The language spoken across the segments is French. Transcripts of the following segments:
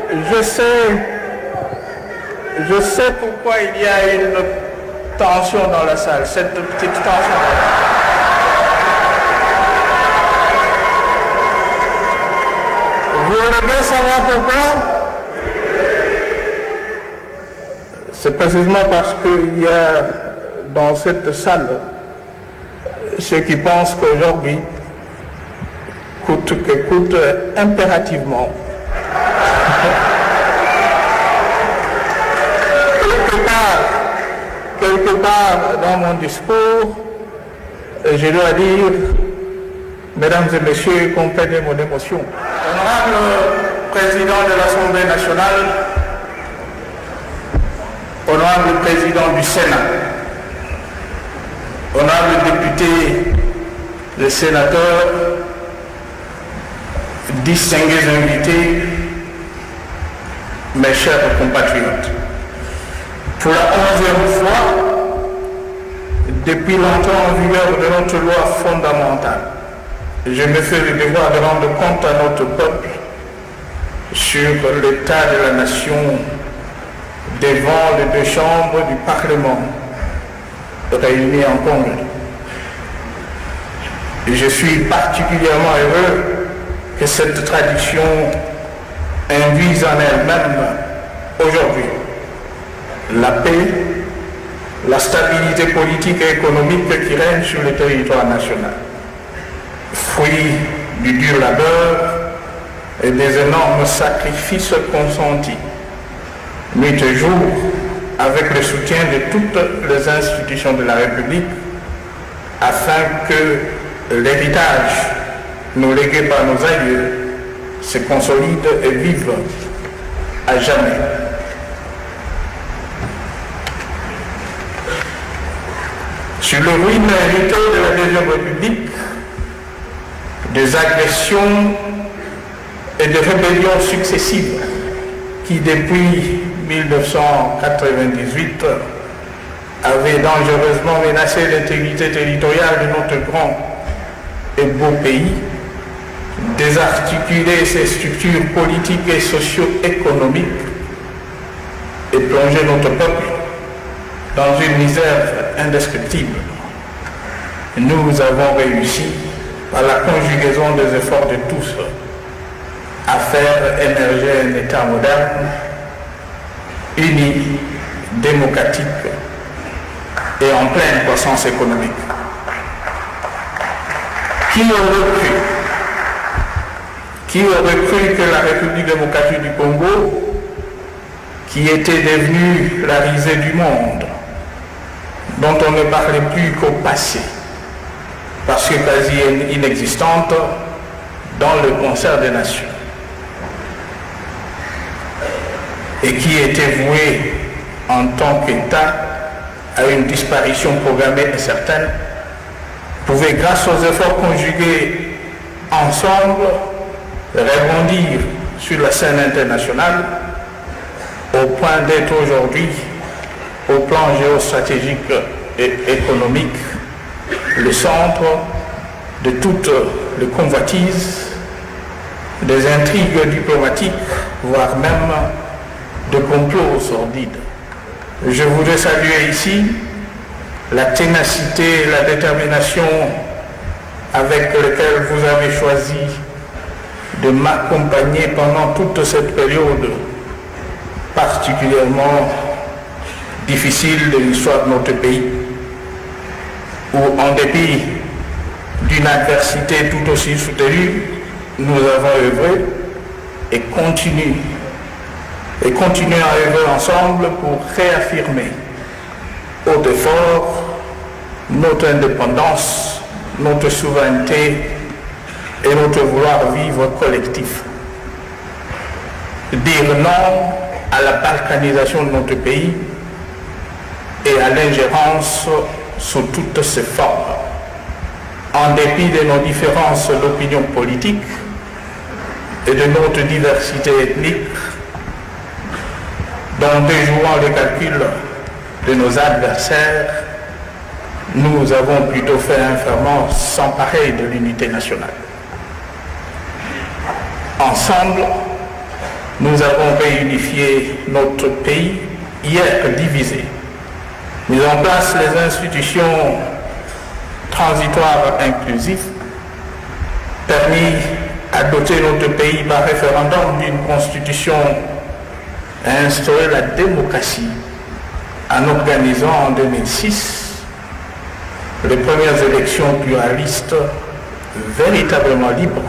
je sais pourquoi il y a une tension dans la salle, cette petite tension. Vous voulez savoir pourquoi? C'est précisément parce qu'il y a dans cette salle ceux qui pensent qu'aujourd'hui, coûte que coûte, impérativement, quelque part dans mon discours, je dois dire, mesdames et messieurs, comprenez mon émotion. Honorable président de l'Assemblée nationale, honorable président du Sénat, honorable député, les sénateurs, distingués invités, mes chers compatriotes, pour la 11e fois, depuis l'entrée en vigueur de notre loi fondamentale, je me fais le devoir de rendre compte à notre peuple sur l'état de la nation devant les 2 chambres du Parlement réunies en congrès. Et je suis particulièrement heureux que cette tradition induise en elle-même aujourd'hui la paix, la stabilité politique et économique qui règne sur le territoire national, fruit du dur labeur et des énormes sacrifices consentis, nuit et jour, avec le soutien de toutes les institutions de la République, afin que l'héritage nous légué par nos aïeux se consolide et vive à jamais. Sur le ruine hérité de la Deuxième République, des agressions et des rébellions successives qui, depuis 1998, avaient dangereusement menacé l'intégrité territoriale de notre grand et beau pays, désarticuler ses structures politiques et socio-économiques et plonger notre peuple dans une misère indescriptible. Nous avons réussi, par la conjugaison des efforts de tous, à faire émerger un État moderne, uni, démocratique et en pleine croissance économique. Qui aurait cru que la République démocratique du Congo, qui était devenue la risée du monde, dont on ne parlait plus qu'au passé, parce que quasi inexistante dans le concert des nations, et qui était vouée en tant qu'État à une disparition programmée et certaine, pouvait, grâce aux efforts conjugués ensemble, rebondir sur la scène internationale au point d'être aujourd'hui, au plan géostratégique et économique, le centre de toutes les convoitises, des intrigues diplomatiques, voire même de complots sordides. Je voudrais saluer ici la ténacité et la détermination avec lesquelles vous avez choisi de m'accompagner pendant toute cette période particulièrement difficile de l'histoire de notre pays, où en dépit d'une adversité tout aussi soutenue, nous avons œuvré et continuons à œuvrer ensemble pour réaffirmer haut et fort notre indépendance, notre souveraineté et notre vouloir vivre collectif. Dire non à la balkanisation de notre pays et à l'ingérence sous toutes ses formes. En dépit de nos différences d'opinion politique et de notre diversité ethnique, dont déjouant les calculs de nos adversaires, nous avons plutôt fait un ferment sans pareil de l'unité nationale. Ensemble, nous avons réunifié notre pays, hier divisé, mis en place les institutions transitoires inclusives, permis à doter notre pays par référendum d'une constitution et instaurer la démocratie en organisant en 2006 les premières élections pluralistes véritablement libres,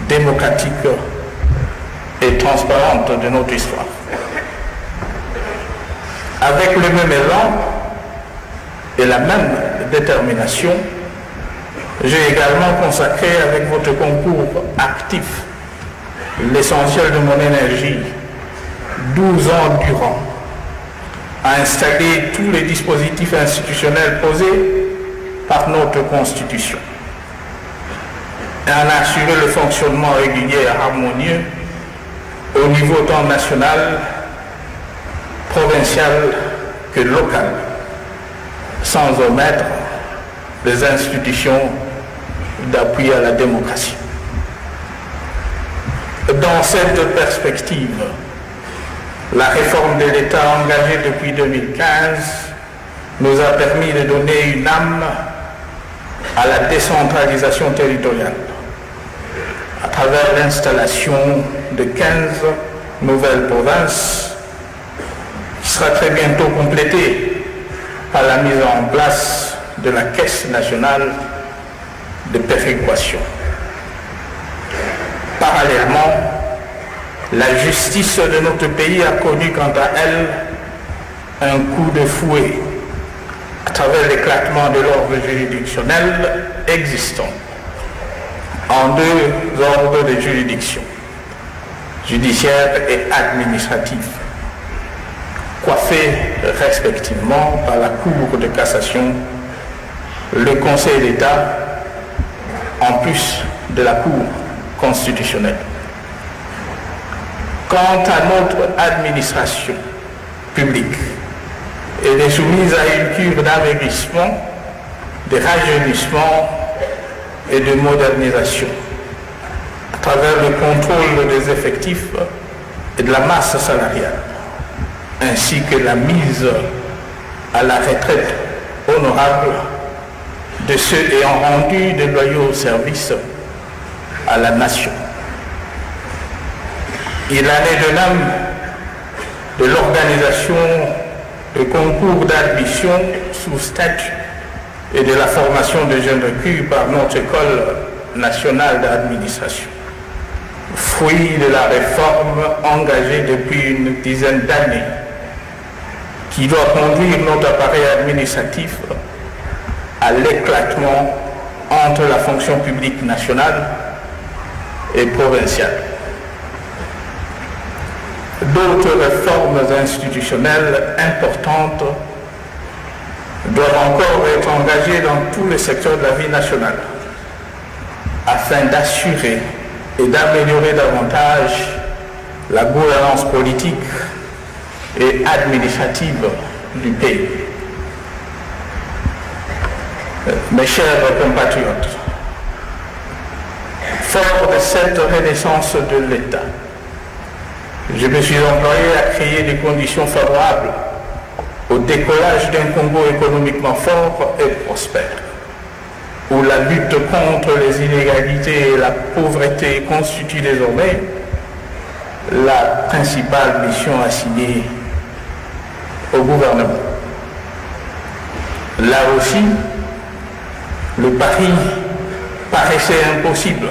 démocratiques et transparentes de notre histoire. Avec le même élan et la même détermination, j'ai également consacré avec votre concours actif l'essentiel de mon énergie, 12 ans durant, à installer tous les dispositifs institutionnels posés par notre Constitution et à en assurer le fonctionnement régulier et harmonieux au niveau tant national, provincial que local, sans omettre les institutions d'appui à la démocratie. Dans cette perspective, la réforme de l'État engagée depuis 2015 nous a permis de donner une âme à la décentralisation territoriale à travers l'installation de 15 nouvelles provinces qui sera très bientôt complétée par la mise en place de la Caisse nationale de péréquation. Parallèlement, la justice de notre pays a connu quant à elle un coup de fouet à travers l'éclatement de l'ordre juridictionnel existant en deux ordres de juridiction, judiciaire et administratif, coiffés respectivement par la Cour de cassation, le Conseil d'État, en plus de la Cour constitutionnelle. Quant à notre administration publique, elle est soumise à une cure d'amaigrissement, de rajeunissement et de modernisation à travers le contrôle des effectifs et de la masse salariale, ainsi que la mise à la retraite honorable de ceux ayant rendu de loyaux services à la nation. Il en est de même de l'organisation de concours d'admission sous statut et de la formation de jeunes recrues par notre École nationale d'administration, fruit de la réforme engagée depuis une dizaine d'années qui doit conduire notre appareil administratif à l'éclatement entre la fonction publique nationale et provinciale. D'autres réformes institutionnelles importantes doivent encore être engagées dans tous les secteurs de la vie nationale afin d'assurer et d'améliorer davantage la gouvernance politique et administrative du pays. Mes chers compatriotes, fort de cette renaissance de l'État, je me suis employé à créer des conditions favorables au décollage d'un Congo économiquement fort et prospère, où la lutte contre les inégalités et la pauvreté constitue désormais la principale mission assignée au gouvernement. Là aussi, le pari paraissait impossible,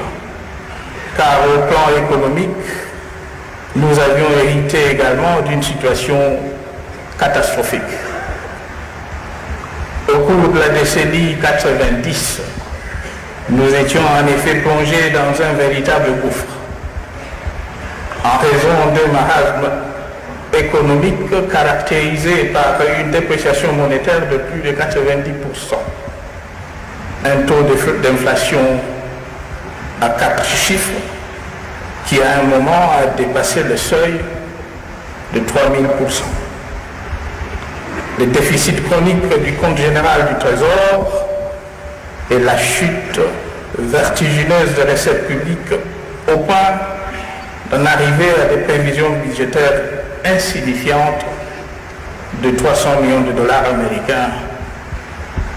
car au plan économique, nous avions hérité également d'une situation catastrophique. Au cours de la décennie 90, nous étions en effet plongés dans un véritable gouffre, en raison d'un marasme économique caractérisé par une dépréciation monétaire de plus de 90%, un taux d'inflation à 4 chiffres, qui à un moment a dépassé le seuil de 3000%. Le déficit chronique du compte général du Trésor et la chute vertigineuse des recettes publiques au point en arriver à des prévisions budgétaires insignifiantes de 300 millions de dollars américains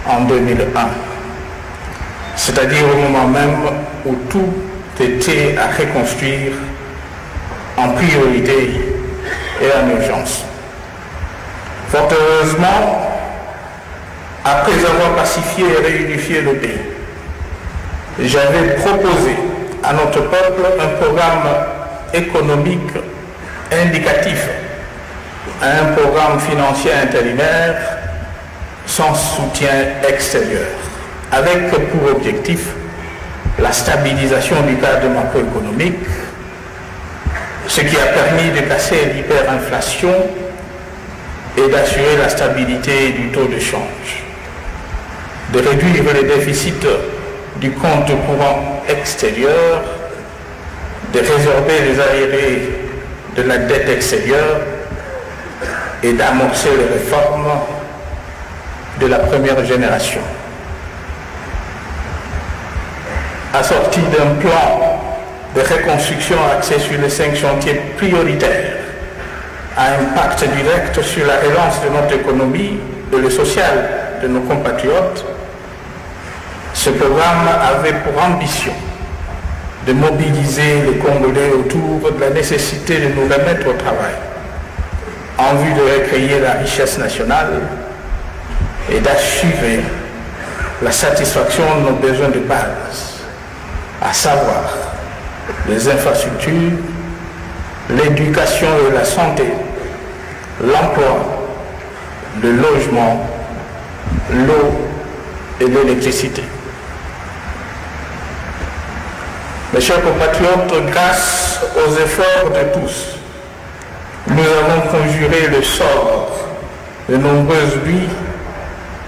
en 2001, c'est-à-dire au moment même où tout était à reconstruire en priorité et en urgence. Fort heureusement, après avoir pacifié et réunifié le pays, j'avais proposé à notre peuple un programme économique indicatif, un programme financier intérimaire sans soutien extérieur, avec pour objectif la stabilisation du cadre macroéconomique, ce qui a permis de casser l'hyperinflation et d'assurer la stabilité du taux de change, de réduire les déficits du compte courant extérieur, de résorber les arriérés de la dette extérieure et d'amorcer les réformes de la première génération. Assorti d'un plan de reconstruction axé sur les 5 chantiers prioritaires à impact direct sur la relance de notre économie et le social de nos compatriotes, ce programme avait pour ambition de mobiliser les Congolais autour de la nécessité de nous remettre au travail en vue de recréer la richesse nationale et d'assurer la satisfaction de nos besoins de base, à savoir les infrastructures, l'éducation et la santé, l'emploi, le logement, l'eau et l'électricité. Mes chers compatriotes, grâce aux efforts de tous, nous avons conjuré le sort de nombreuses nuits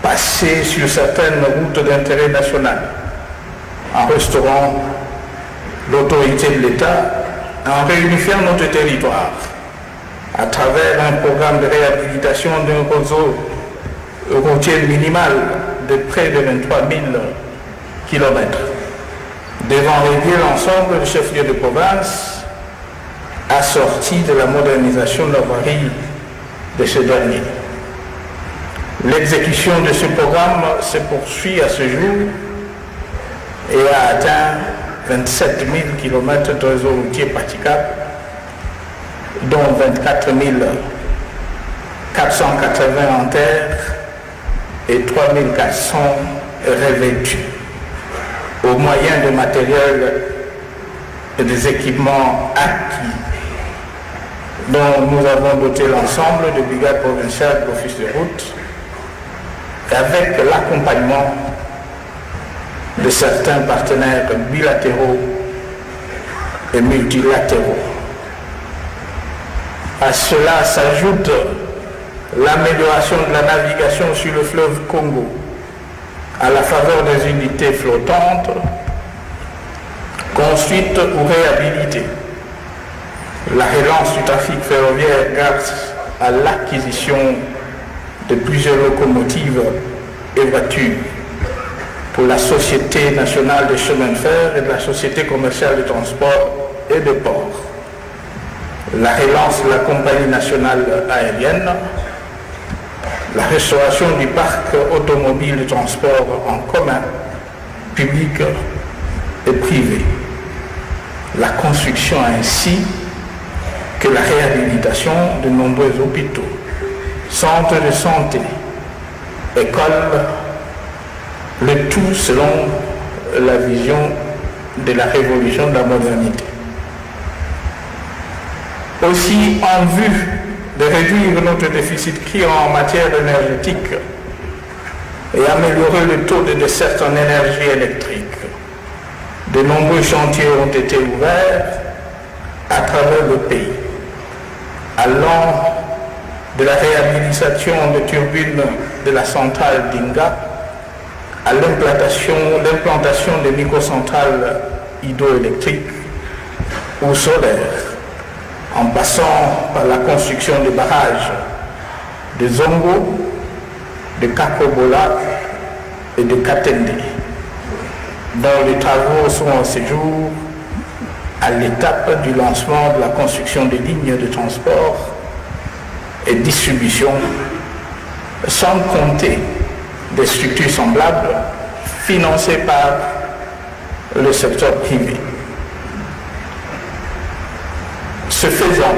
passées sur certaines routes d'intérêt national, en restaurant l'autorité de l'État, en réunifiant notre territoire à travers un programme de réhabilitation d'un réseau routier minimal de près de 23 000 km, devant régler l'ensemble des chefs-lieux de province, assorti de la modernisation de la voirie de ce dernier. L'exécution de ce programme se poursuit à ce jour et a atteint 27 000 km de réseau routier praticable, dont 24 480 en terre et 3 400 revêtus, au moyen de matériel et des équipements acquis, dont nous avons doté l'ensemble de brigades provinciales de l'Office de route, avec l'accompagnement de certains partenaires bilatéraux et multilatéraux. À cela s'ajoute l'amélioration de la navigation sur le fleuve Congo à la faveur des unités flottantes construites ou réhabilitées, la relance du trafic ferroviaire grâce à l'acquisition de plusieurs locomotives et voitures pour la Société nationale des chemins de fer et de la Société commerciale de transport et de port, la relance de la Compagnie nationale aérienne, la restauration du parc automobile de transport en commun, public et privé, la construction ainsi que la réhabilitation de nombreux hôpitaux, centres de santé, écoles, le tout selon la vision de la révolution de la modernité. Aussi, en vue de réduire notre déficit criant en matière énergétique et améliorer le taux de desserte en énergie électrique, de nombreux chantiers ont été ouverts à travers le pays, allant de la réhabilitation de turbines de la centrale d'Inga à l'implantation de microcentrales hydroélectriques ou solaires, en passant par la construction de barrages de Zongo, de Kakobola et de Katende, dont les travaux sont en séjour à l'étape du lancement de la construction des lignes de transport et distribution, sans compter des structures semblables financées par le secteur privé. Ce faisant,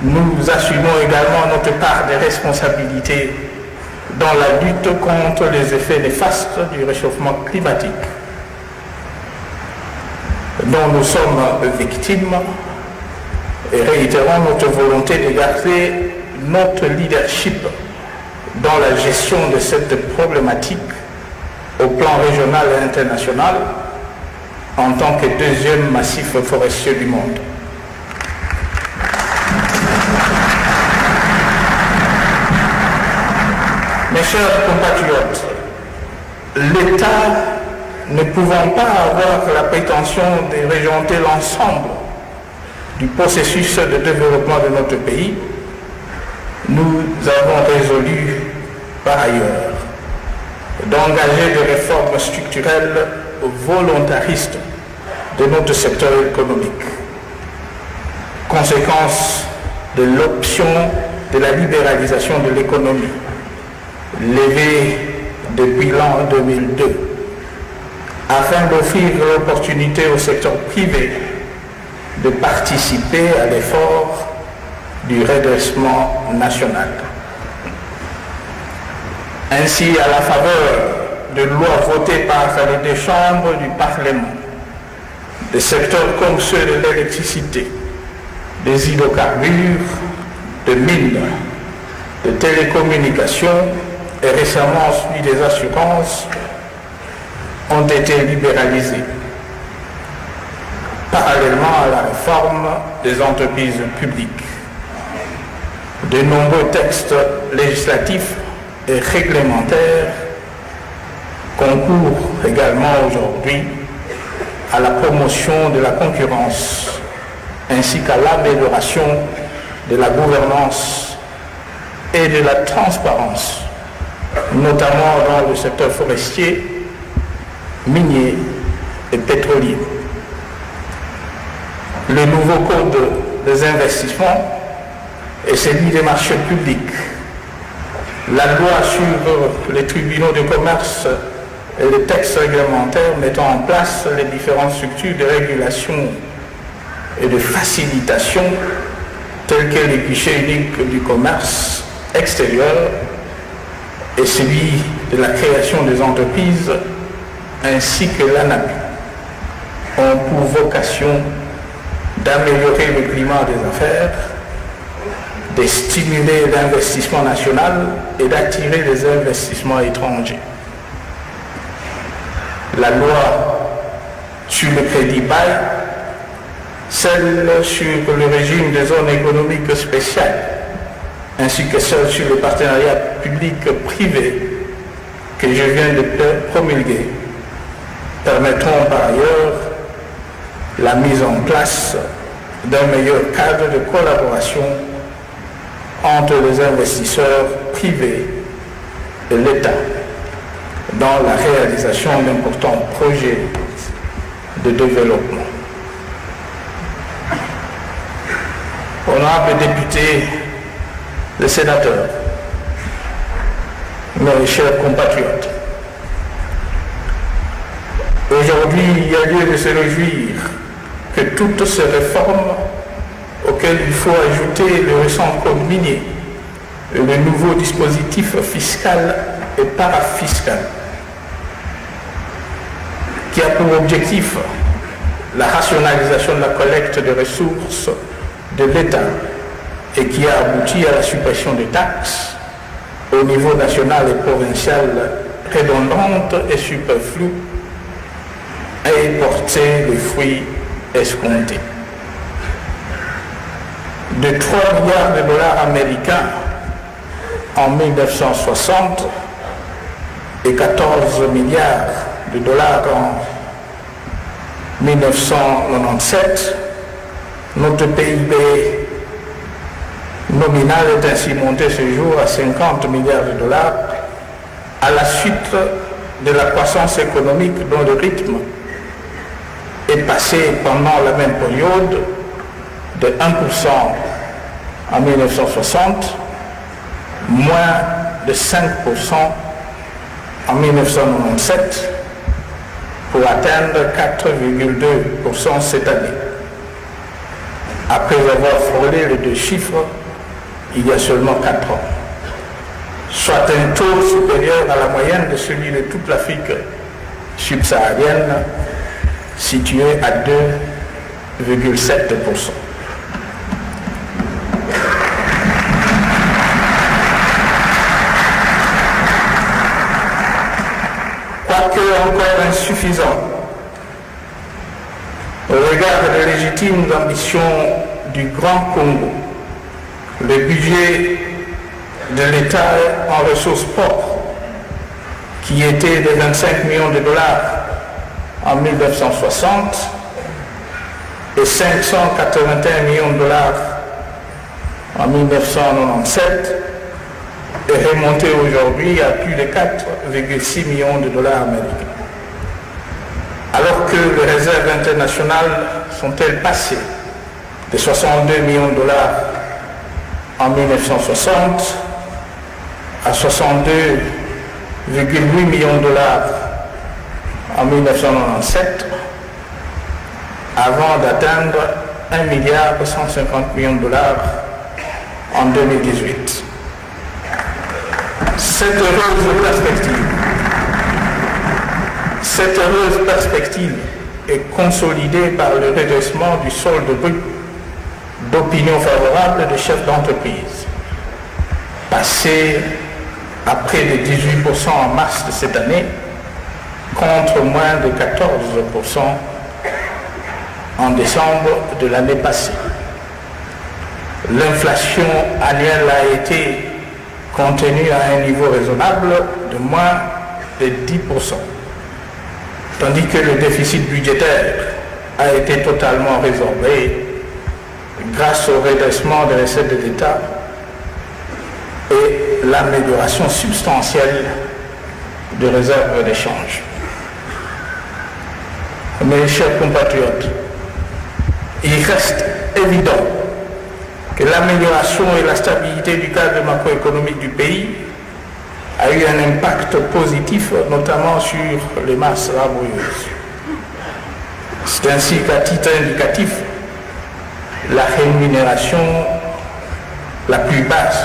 nous assumons également notre part des responsabilités dans la lutte contre les effets néfastes du réchauffement climatique, dont nous sommes victimes, et réitérons notre volonté de garder notre leadership dans la gestion de cette problématique au plan régional et international en tant que deuxième massif forestier du monde. Mes chers compatriotes, l'État ne pouvant pas avoir la prétention de régenter l'ensemble du processus de développement de notre pays, nous avons résolu par ailleurs d'engager des réformes structurelles volontaristes de notre secteur économique. Conséquence de l'option de la libéralisation de l'économie, levée depuis l'an 2002, afin d'offrir l'opportunité au secteur privé de participer à l'effort du redressement national. Ainsi, à la faveur de lois votées par les deux chambres du Parlement, des secteurs comme ceux de l'électricité, des hydrocarbures, de mines, de télécommunications et récemment celui des assurances ont été libéralisés. Parallèlement à la réforme des entreprises publiques, de nombreux textes législatifs et réglementaires concourent également aujourd'hui à la promotion de la concurrence ainsi qu'à l'amélioration de la gouvernance et de la transparence, notamment dans le secteur forestier, minier et pétrolier. Le nouveau code des investissements et celui des marchés publics, la loi sur les tribunaux de commerce et les textes réglementaires mettant en place les différentes structures de régulation et de facilitation telles que le guichet unique du commerce extérieur et celui de la création des entreprises ainsi que l'ANAPI ont pour vocation d'améliorer le climat des affaires, de stimuler l'investissement national et d'attirer les investissements étrangers. La loi sur le crédit bail, celle sur le régime des zones économiques spéciales, ainsi que celle sur le partenariat public-privé que je viens de promulguer, permettront par ailleurs la mise en place d'un meilleur cadre de collaboration entre les investisseurs privés et l'État dans la réalisation d'importants projets de développement. Honorables députés, les sénateurs, mes chers compatriotes, aujourd'hui, il y a lieu de se réjouir que toutes ces réformes auxquelles il faut ajouter le récent code minier et le nouveau dispositif fiscal et parafiscal qui a pour objectif la rationalisation de la collecte des ressources de l'État et qui a abouti à la suppression des taxes au niveau national et provincial redondantes et superflues et porter les fruits escomptés. De 3 milliards de dollars américains en 1960 et 14 milliards de dollars en 1997, notre PIB nominal est ainsi monté ce jour à 50 milliards de dollars à la suite de la croissance économique dont le rythme est passé pendant la même période de 1% en 1960, moins de 5% en 1997, pour atteindre 4,2% cette année, après avoir frôlé les deux chiffres il y a seulement 4 ans, soit un taux supérieur à la moyenne de celui de toute l'Afrique subsaharienne, situé à 2,7%. Quoique encore insuffisant, au regard des légitimes ambitions du Grand Congo, le budget de l'État en ressources propres, qui était de 25 millions de dollars en 1960 et 581 millions de dollars en 1997, est remonté aujourd'hui à plus de 4,6 millions de dollars américains. Alors que les réserves internationales sont-elles passées de 62 millions de dollars en 1960 à 62,8 millions de dollars en 1997, avant d'atteindre 1,150 milliard de dollars en 2018. Cette heureuse perspective est consolidée par le redressement du solde brut d'opinion favorable des chefs d'entreprise, passé à près de 18% en mars de cette année, contre moins de 14% en décembre de l'année passée. L'inflation annuelle a été contenue à un niveau raisonnable de moins de 10%, tandis que le déficit budgétaire a été totalement résorbé grâce au redressement des recettes de l'État et l'amélioration substantielle des réserves d'échange. Mes chers compatriotes, il reste évident que l'amélioration et la stabilité du cadre macroéconomique du pays a eu un impact positif, notamment sur les masses laborieuses. C'est ainsi qu'à titre indicatif, la rémunération la plus basse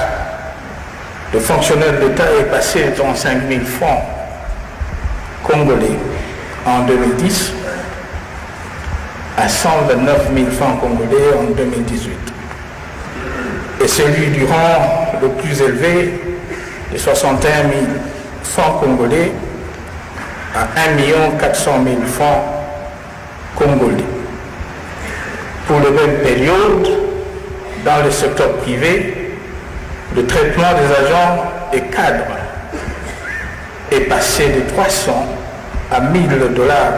de fonctionnaires d'État est passée de 35 000 francs congolais en 2010 à 129 000 francs congolais en 2018. Et celui du rang le plus élevé de 61 000 francs congolais à 1 400 000 francs congolais. Pour la même période, dans le secteur privé, le traitement des agents et cadres est passé de 300 à 1 000 dollars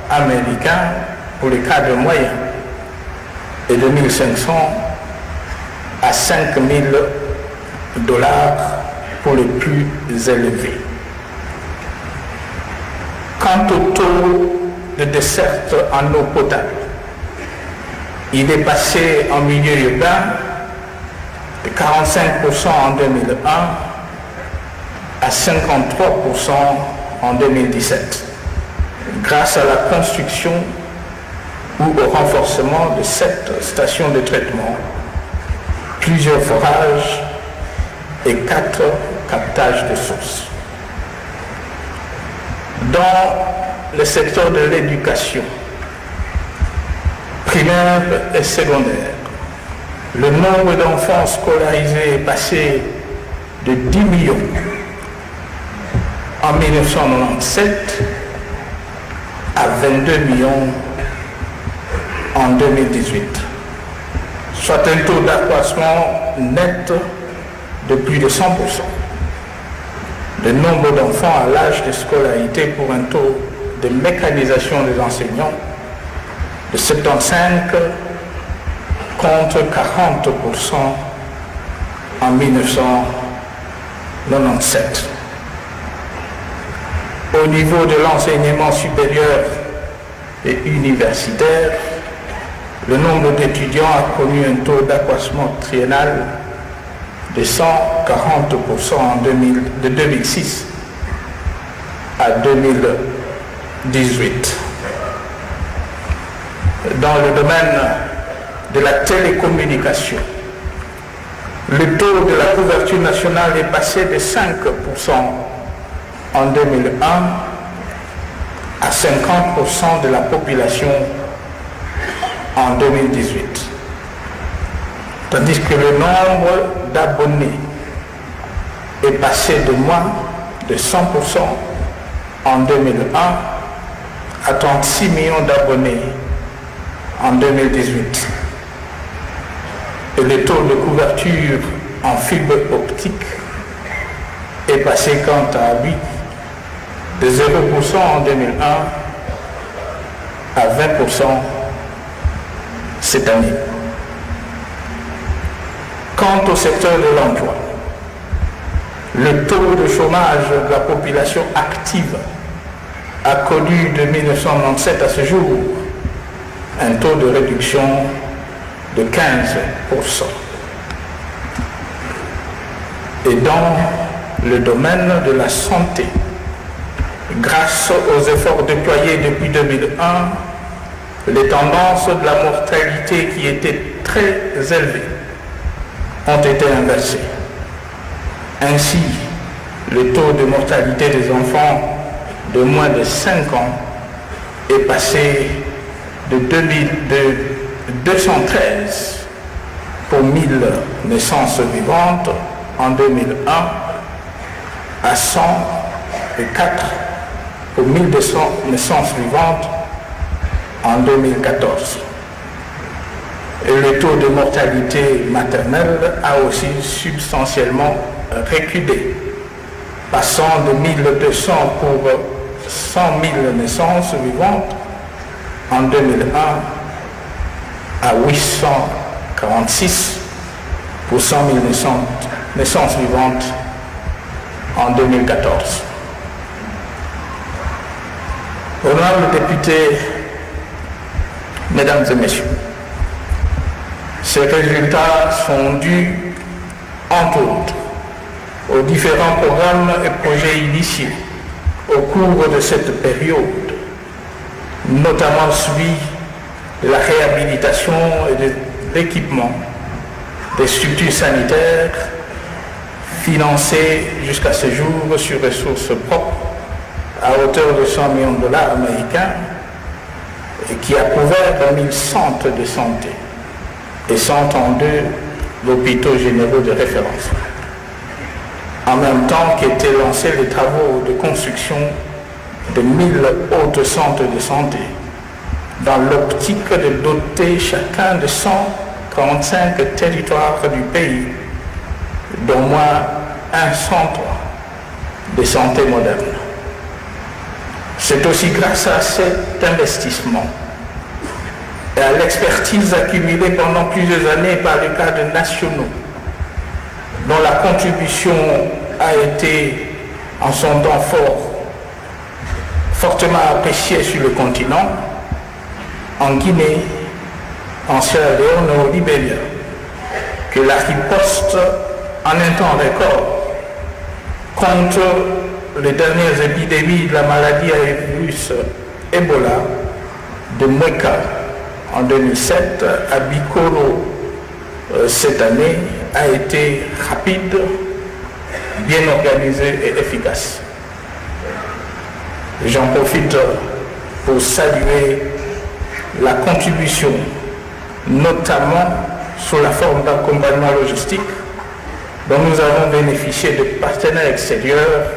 américains pour les cadres moyens et de 1 500 à 5 000 dollars pour les plus élevés. Quant au taux de desserte en eau potable, il est passé en milieu urbain de 45% en 2001 à 53% en 2017, grâce à la construction ou au renforcement de 7 stations de traitement, plusieurs forages et 4 captages de sources. Dans le secteur de l'éducation, primaire et secondaire, le nombre d'enfants scolarisés est passé de 10 millions en 1997 à 22 millions en 2018, soit un taux d'accroissement net de plus de 100%. Le nombre d'enfants à l'âge de scolarité pour un taux de mécanisation des enseignants de 75 contre 40% en 1997. Au niveau de l'enseignement supérieur et universitaires, le nombre d'étudiants a connu un taux d'accroissement triennal de 140% de 2006 à 2018. Dans le domaine de la télécommunication, le taux de la couverture nationale est passé de 5% en 2001 à 50% de la population en 2018. Tandis que le nombre d'abonnés est passé de moins de 100% en 2001 à 36 millions d'abonnés en 2018. Et le taux de couverture en fibre optique est passé quant à lui de 0% en 2001 à 20% cette année. Quant au secteur de l'emploi, le taux de chômage de la population active a connu de 1997 à ce jour un taux de réduction de 15%. Et dans le domaine de la santé, grâce aux efforts déployés depuis 2001, les tendances de la mortalité qui étaient très élevées ont été inversées. Ainsi, le taux de mortalité des enfants de moins de 5 ans est passé de 213 pour 1000 naissances vivantes en 2001 à 104 pour 1200 naissances vivantes en 2014. Et le taux de mortalité maternelle a aussi substantiellement reculé, passant de 1200 pour 100 000 naissances vivantes en 2001 à 846 pour 100 000 naissances vivantes en 2014. Honorables députés, mesdames et messieurs, ces résultats sont dus, entre autres, aux différents programmes et projets initiés au cours de cette période, notamment celui de la réhabilitation et de l'équipement des structures sanitaires financés jusqu'à ce jour sur ressources propres à hauteur de 100 millions de dollars américains et qui a couvert 1000 centres de santé et 132 hôpitaux généraux de référence. En même temps qu'étaient lancés les travaux de construction de 1000 autres centres de santé dans l'optique de doter chacun de 135 territoires du pays d'au moins un centre de santé moderne. C'est aussi grâce à cet investissement et à l'expertise accumulée pendant plusieurs années par les cadres nationaux, dont la contribution a été en son temps fortement appréciée sur le continent, en Guinée, en Sierra Leone et au Libéria, que la riposte en un temps record contre les dernières épidémies de la maladie à virus Ebola de Mweka en 2007 à Bikoro cette année a été rapide, bien organisée et efficace. J'en profite pour saluer la contribution, notamment sous la forme d'accompagnement logistique, dont nous avons bénéficié de partenaires extérieurs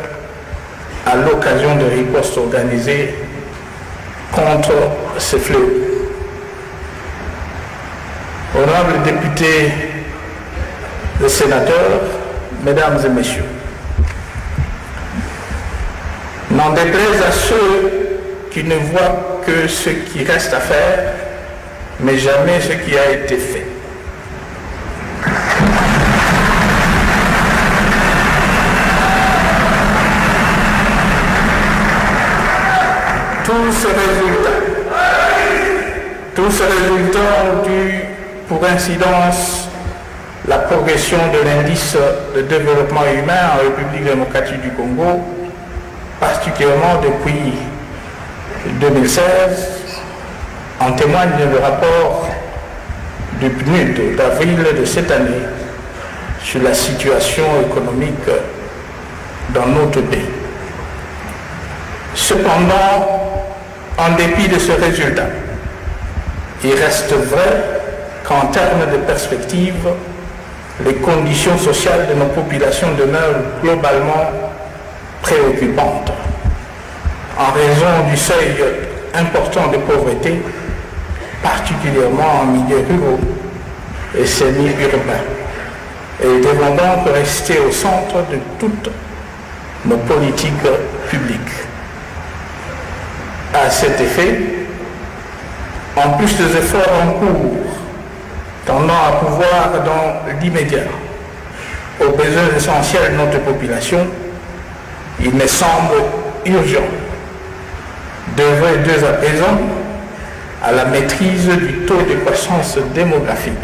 à l'occasion de ripostes organisées contre ce fléau. Honorables députés et sénateurs, mesdames et messieurs, n'en déplaise à ceux qui ne voient que ce qui reste à faire, mais jamais ce qui a été fait. Tous ces résultats Tous ces résultats ont eu pour incidence la progression de l'indice de développement humain en République démocratique du Congo, particulièrement depuis 2016, en témoigne le rapport du PNUD d'avril de cette année sur la situation économique dans notre pays. Cependant, en dépit de ce résultat, il reste vrai qu'en termes de perspective, les conditions sociales de nos populations demeurent globalement préoccupantes, en raison du seuil important de pauvreté, particulièrement en milieu ruraux et semi-urbains. Et ils devront donc rester au centre de toutes nos politiques publiques. À cet effet, en plus des efforts en cours tendant à pouvoir dans l'immédiat aux besoins essentiels de notre population, il me semble urgent d'œuvrer dès à présent à la maîtrise du taux de croissance démographique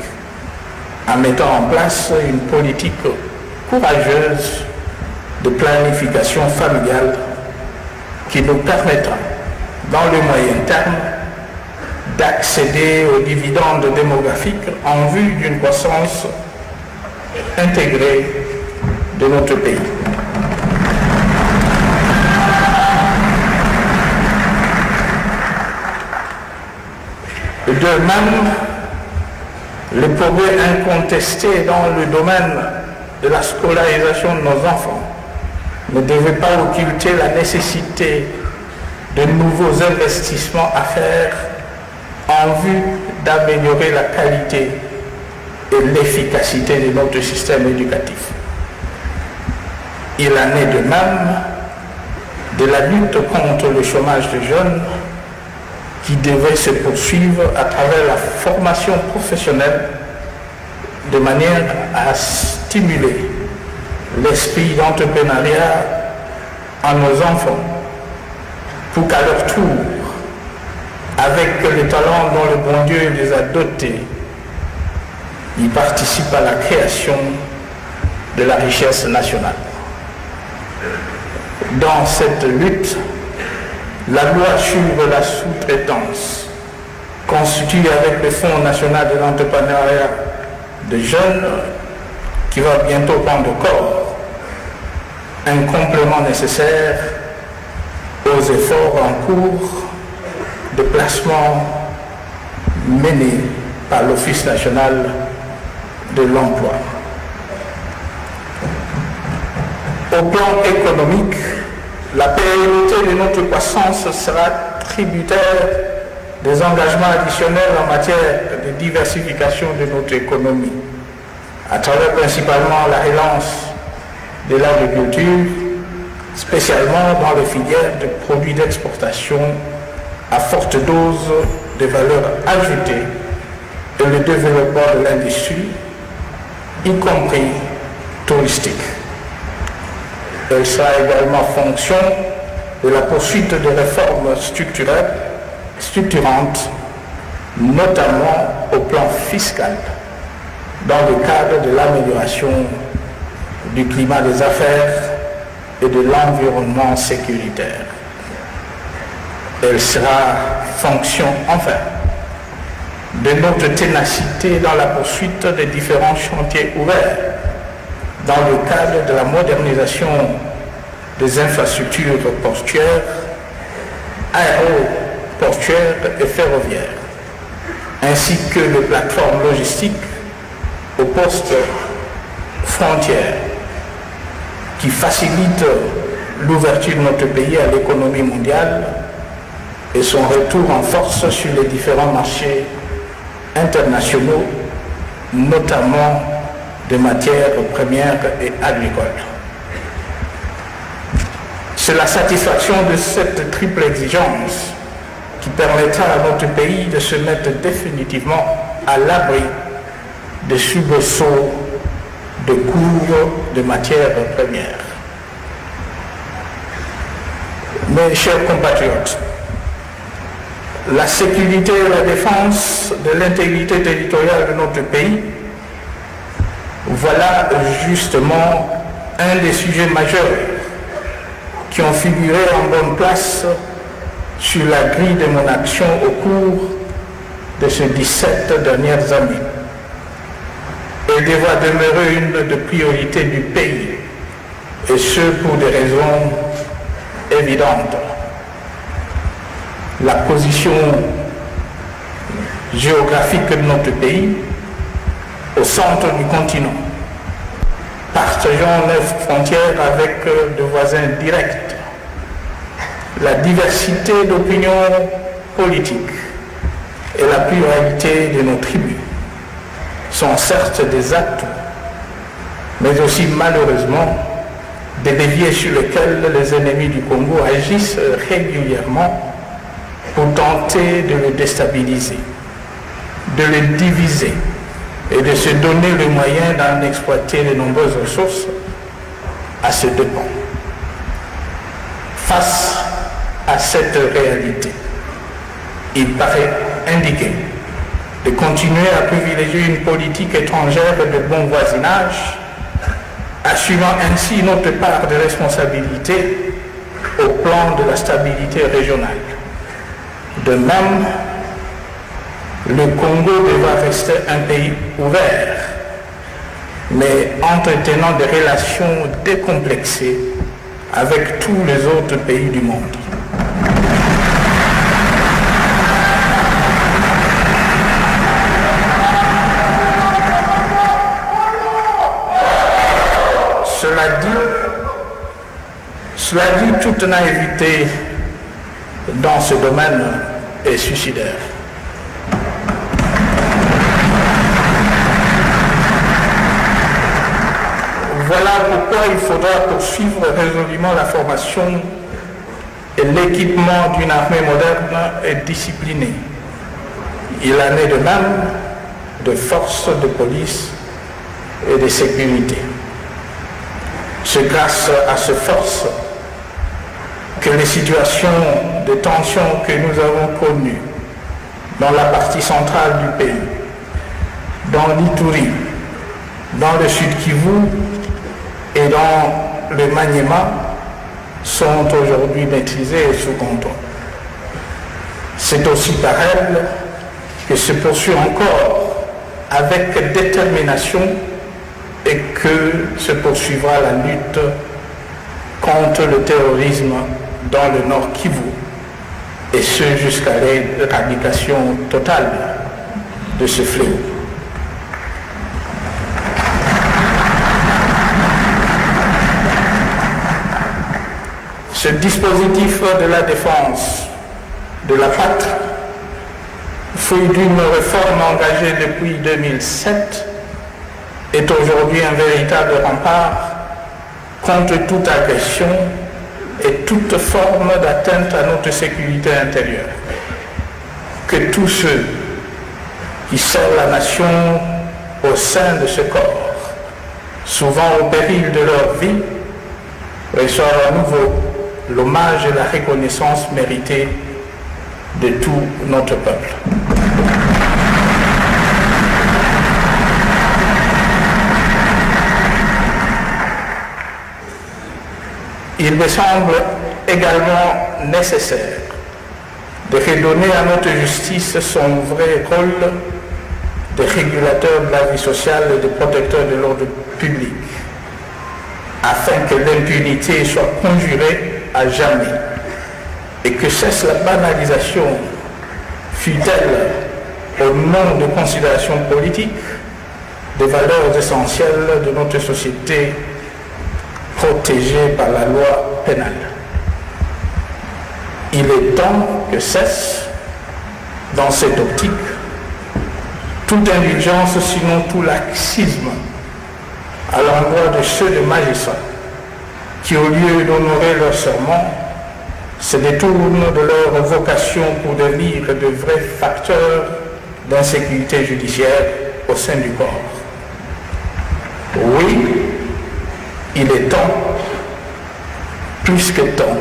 en mettant en place une politique courageuse de planification familiale qui nous permettra, dans le moyen terme, d'accéder aux dividendes démographiques en vue d'une croissance intégrée de notre pays. De même, les progrès incontestés dans le domaine de la scolarisation de nos enfants ne devaient pas occulter la nécessité de nouveaux investissements à faire en vue d'améliorer la qualité et l'efficacité de notre système éducatif. Il en est de même de la lutte contre le chômage des jeunes qui devait se poursuivre à travers la formation professionnelle de manière à stimuler l'esprit d'entrepreneuriat en nos enfants pour qu'à leur tour, avec les talents dont le bon Dieu les a dotés, ils participent à la création de la richesse nationale. Dans cette lutte, la loi sur la sous-traitance constitue avec le Fonds national de l'entrepreneuriat de jeunes qui va bientôt prendre corps un complément nécessaire aux efforts en cours de placement menés par l'Office national de l'emploi. Au plan économique, la pérennité de notre croissance sera tributaire des engagements additionnels en matière de diversification de notre économie, à travers principalement la relance de l'agriculture, spécialement dans les filières de produits d'exportation à forte dose de valeur ajoutée et le développement de l'industrie, y compris touristique. Elle sera également fonction de la poursuite de réformes structurantes, notamment au plan fiscal, dans le cadre de l'amélioration du climat des affaires et de l'environnement sécuritaire. Elle sera fonction, enfin, de notre ténacité dans la poursuite des différents chantiers ouverts dans le cadre de la modernisation des infrastructures portuaires, aéroportuaires et ferroviaires, ainsi que de plateformes logistiques aux postes frontières qui facilitent l'ouverture de notre pays à l'économie mondiale et son retour en force sur les différents marchés internationaux, notamment de matières premières et agricoles. C'est la satisfaction de cette triple exigence qui permettra à notre pays de se mettre définitivement à l'abri des soubresauts de cours de matières premières. Mes chers compatriotes, la sécurité et la défense de l'intégrité territoriale de notre pays, voilà justement un des sujets majeurs qui ont figuré en bonne place sur la grille de mon action au cours de ces 17 dernières années. Elle devra demeurer une des priorités du pays, et ce pour des raisons évidentes. La position géographique de notre pays au centre du continent, partageant 9 frontières avec de voisins directs, la diversité d'opinions politiques et la pluralité de nos tribus sont certes des atouts, mais aussi malheureusement des leviers sur lesquels les ennemis du Congo agissent régulièrement pour tenter de le déstabiliser, de le diviser et de se donner le moyen d'en exploiter les nombreuses ressources à ses dépens. Face à cette réalité, il paraît indiqué de continuer à privilégier une politique étrangère de bon voisinage, assumant ainsi notre part de responsabilité au plan de la stabilité régionale. De même, le Congo devra rester un pays ouvert, mais entretenant des relations décomplexées avec tous les autres pays du monde. Cela dit, toute naïveté dans ce domaine est suicidaire. Voilà pourquoi il faudra poursuivre résolument la formation et l'équipement d'une armée moderne et disciplinée. Il en est de même de forces de police et de sécurité. C'est grâce à ces forces que les situations de tension que nous avons connues dans la partie centrale du pays, dans l'Ituri, dans le Sud Kivu et dans le Maniema sont aujourd'hui maîtrisées et sous contrôle. C'est aussi par elles que se poursuit encore avec détermination et que se poursuivra la lutte contre le terrorisme dans le Nord Kivu, et ce jusqu'à l'éradication totale de ce fléau. Ce dispositif de la défense de la patrie, fruit d'une réforme engagée depuis 2007, est aujourd'hui un véritable rempart contre toute agression et toute forme d'atteinte à notre sécurité intérieure. Que tous ceux qui servent la nation au sein de ce corps, souvent au péril de leur vie, reçoivent à nouveau l'hommage et la reconnaissance méritée de tout notre peuple. Il me semble également nécessaire de redonner à notre justice son vrai rôle de régulateur de la vie sociale et de protecteur de l'ordre public, afin que l'impunité soit conjurée à jamais et que cesse la banalisation, fût-elle au nom de considérations politiques, des valeurs essentielles de notre société protégée par la loi pénale. Il est temps que cesse, dans cette optique, toute indulgence, sinon tout laxisme, à l'endroit de ceux des magistrats qui, au lieu d'honorer leur serment, se détournent de leur vocation pour devenir de vrais facteurs d'insécurité judiciaire au sein du corps. Oui, il est temps, plus que temps,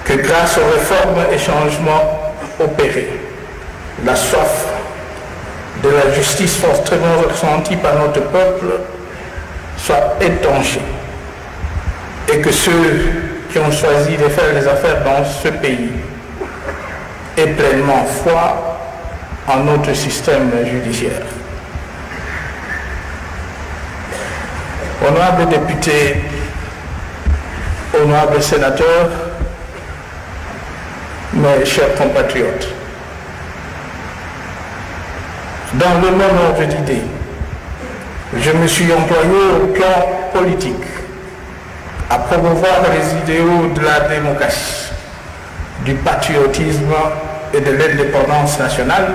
que grâce aux réformes et changements opérée, la soif de la justice fortement ressentie par notre peuple soit étanchée et que ceux qui ont choisi de faire les affaires dans ce pays aient pleinement foi en notre système judiciaire. Honorables députés, honorables sénateurs, mes chers compatriotes, dans le même ordre d'idées, je me suis employé au plan politique à promouvoir les idéaux de la démocratie, du patriotisme et de l'indépendance nationale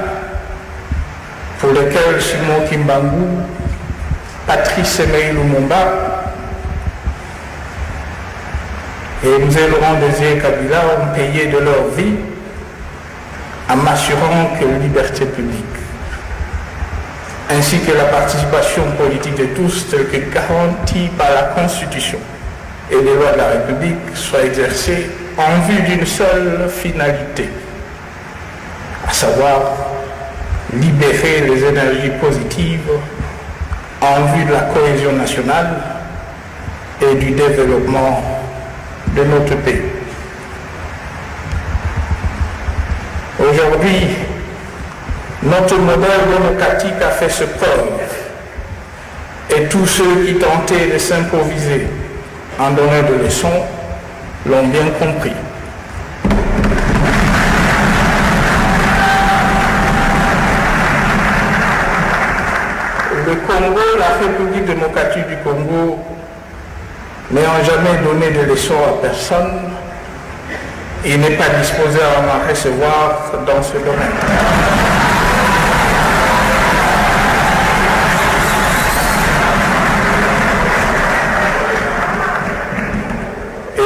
pour lesquels Simon Kimbangu, Patrice Emery Lumumba et Mzee Laurent Désiré Kabila ont payé de leur vie en m'assurant que la liberté publique ainsi que la participation politique de tous telle que garantie par la Constitution et les lois de la République soit exercée en vue d'une seule finalité, à savoir libérer les énergies positives en vue de la cohésion nationale et du développement de notre pays. Aujourd'hui, notre modèle démocratique a fait ses preuves et tous ceux qui tentaient de s'improviser en donnant de leçons l'ont bien compris. Le Congo, la République démocratique du Congo, n'ayant jamais donné de leçons à personne, il n'est pas disposé à en recevoir dans ce domaine.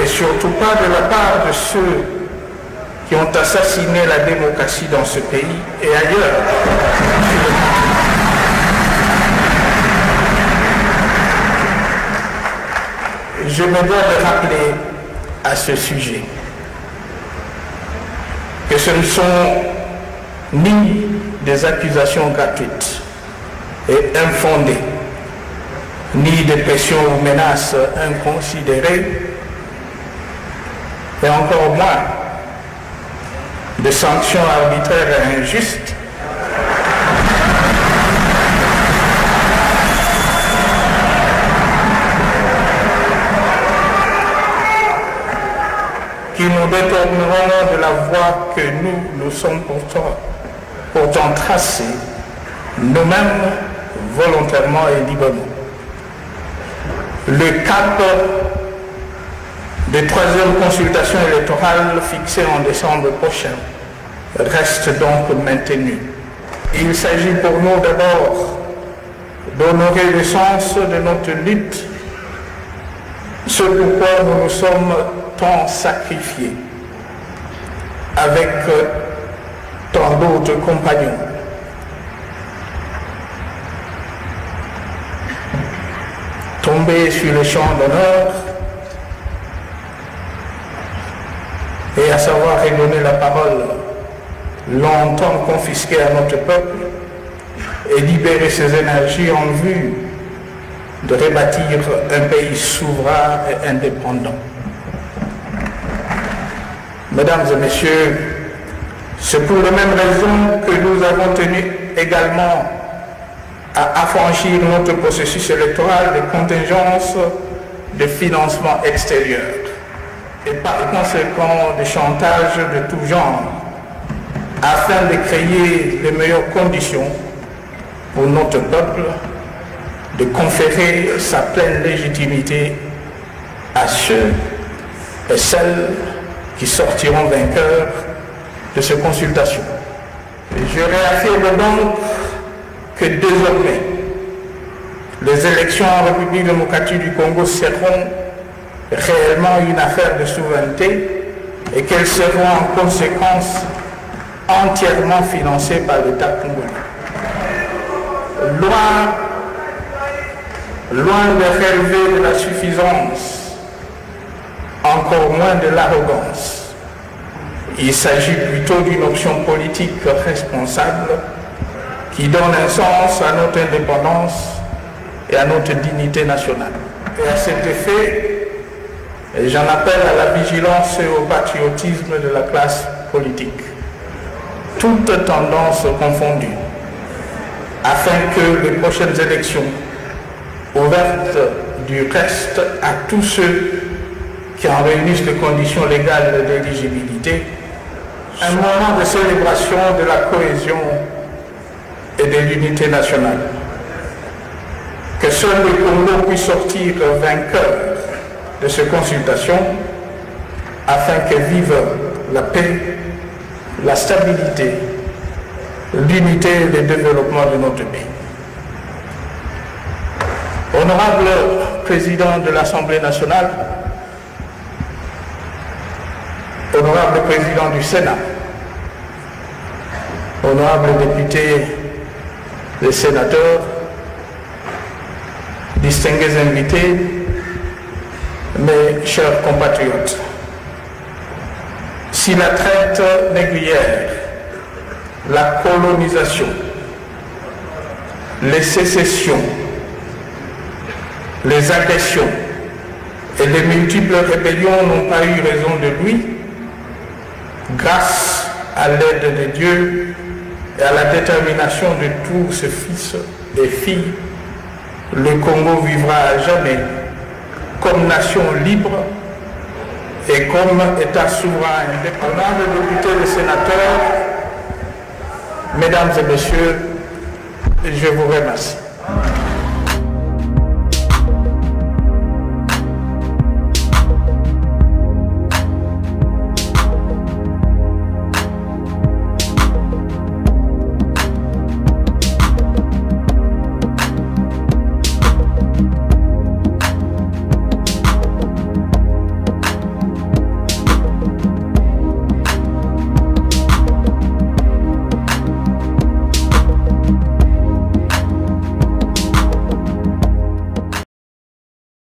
Et surtout pas de la part de ceux qui ont assassiné la démocratie dans ce pays et ailleurs. Je me dois de rappeler à ce sujet que ce ne sont ni des accusations gratuites et infondées, ni des pressions ou menaces inconsidérées, et encore moins de sanctions arbitraires et injustes qui nous détourneront de la voie que nous sommes pourtant tracés, nous-mêmes, volontairement et librement. Le cap des troisième consultations électorales fixées en décembre prochain reste donc maintenu. Il s'agit pour nous d'abord d'honorer le sens de notre lutte, ce pourquoi nous nous sommes tant sacrifiés avec tant d'autres compagnons. Tomber sur le champ d'honneur et à savoir redonner la parole longtemps confisquée à notre peuple et libérer ses énergies en vue de rebâtir un pays souverain et indépendant. Mesdames et messieurs, c'est pour les mêmes raisons que nous avons tenu également à affranchir notre processus électoral des contingences de financement extérieur et par conséquent de chantage de tout genre, afin de créer les meilleures conditions pour notre peuple de conférer sa pleine légitimité à ceux et celles qui sortiront vainqueurs de ces consultations. Je réaffirme donc que désormais, les élections en République démocratique du Congo seront réellement une affaire de souveraineté et qu'elles seront en conséquence entièrement financées par l'État congolais. Loin de relever de la suffisance, encore moins de l'arrogance, Il s'agit plutôt d'une option politique responsable qui donne un sens à notre indépendance et à notre dignité nationale. Et à cet effet, j'en appelle à la vigilance et au patriotisme de la classe politique, toutes tendances confondues, afin que les prochaines élections ouvertes du reste à tous ceux qui en réunissent les conditions légales d'éligibilité, un moment de célébration de la cohésion et de l'unité nationale. Que seul le Congo puisse sortir vainqueur de ces consultations afin que vive la paix, la stabilité, l'unité et le développement de notre pays. Honorable Président de l'Assemblée nationale, Honorable Président du Sénat, honorables députés et sénateurs, distingués invités, mes chers compatriotes, si la traite négrière, la colonisation, les sécessions, les agressions et les multiples rébellions n'ont pas eu raison de lui, grâce à l'aide de Dieu et à la détermination de tous ses fils et filles, le Congo vivra à jamais comme nation libre et comme État souverain indépendant. Honorables députés et sénateurs, mesdames et messieurs, je vous remercie.